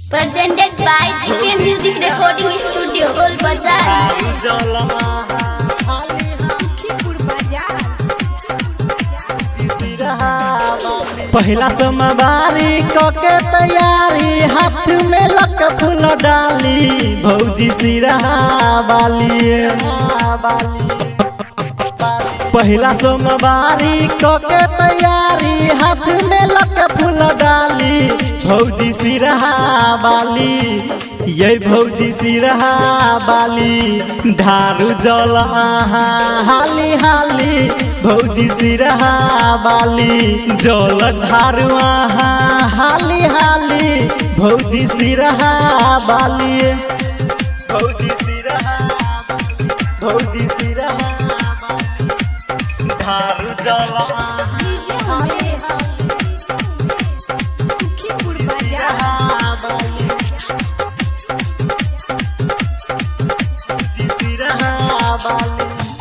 Presented by DK Music Recording Studio, Gol Bazaar. पहला सोमवारी कके तैयारी, हाथ में लक फूल डाली, भौजी सिरहा वाली। पहला सोमवारी कके तैयारी, हाथ में लक फूल डाली, भौजी सिरहा वाली। ये भौजी सिरहा वाली, ढारू जल हाली हाली, भौजी सिरहा वाली, जल ढारू हाली हाली, भौजी सिरहा वाली। भौजी सिरहा, भौजी सिरहा, ढारू जल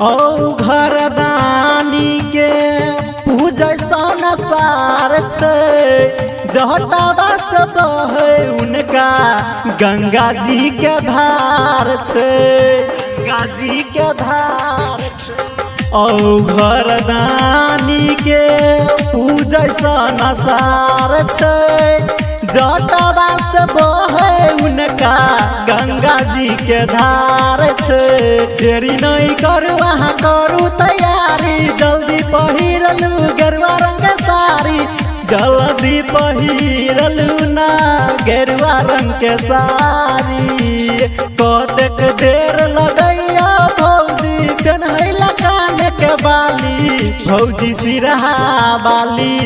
ओ घरदानी के पूजै संसार छै, जहटावा से बहे उनका गंगा जी के धार छै, गंगा जी के धार छै। ओ घरदानी के पूजै संसार छै, जटावा से बहे उनका गंगा जी के धार छै। देरी नहीं करू वहाँ करू तैयारी, जल्दी पहिरलू गेरुआ रंग साड़ी, जल्दी पहिरलू ना गेरुआ रंग के साड़ी। कतेक देर लगैया भौजी पेन्हैला कान के बाली, भौजी सिरहा वाली।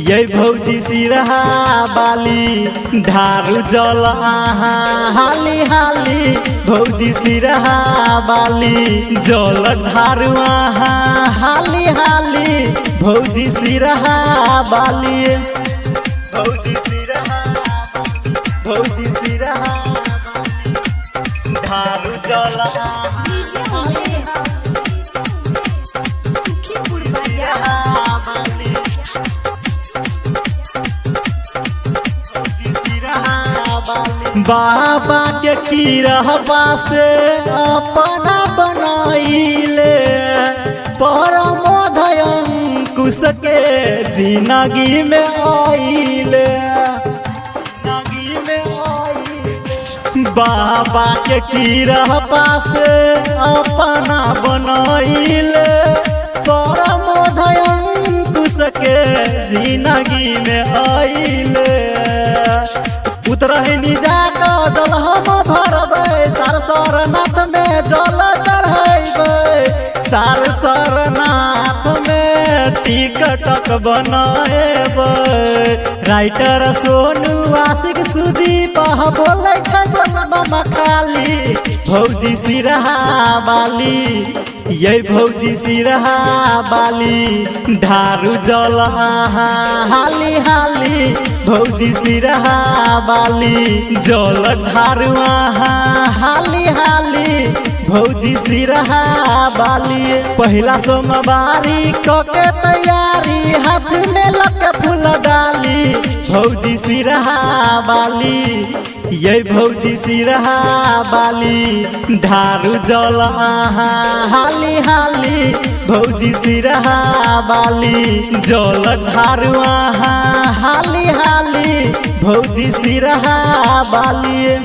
ये भौजी सिरहा वाली, ढारू जल हाली हाली, भौजी सिरहा वाली, जल ढारू हाली हाली, भौजी सिरहा वाली। भौजी सिरहा, भौजी सिरहा, ढारू जल बाबा के कीरहबा से अपना बनाइले, परमोधय अंकुश के जिंदगी में आइले, जिंदगी में आइले। बाबा के कीरहबा से अपना बनाइले, परमोधय अंकुश के जिंदगी में आइले। उतरहिनी जाकर जल हम भरबै, सारनाथ में जल चढ़ेबै, सारनाथ में टिकटक बनाएबै। राइटर सोनू आशिक सुदीप बोलै छै बोलबम खाली, भौजी सिरहा वाली। ये भौजी सिरहा वाली, ढारू जल हाली हाली, भौजी सिरहा वाली, जल ढारू हाली हाली, भौजी सिरहा वाली। पहला सोमवारी कके तैयारी, हाथ में लक फूल डाली, भौजी सिरहा वाली। ये भौजी सिरहा वाली, ढारू जल हाली हाली, भौजी सिरहा वाली, जल ढारू हाली हाली, भौजी सिरहा वाली।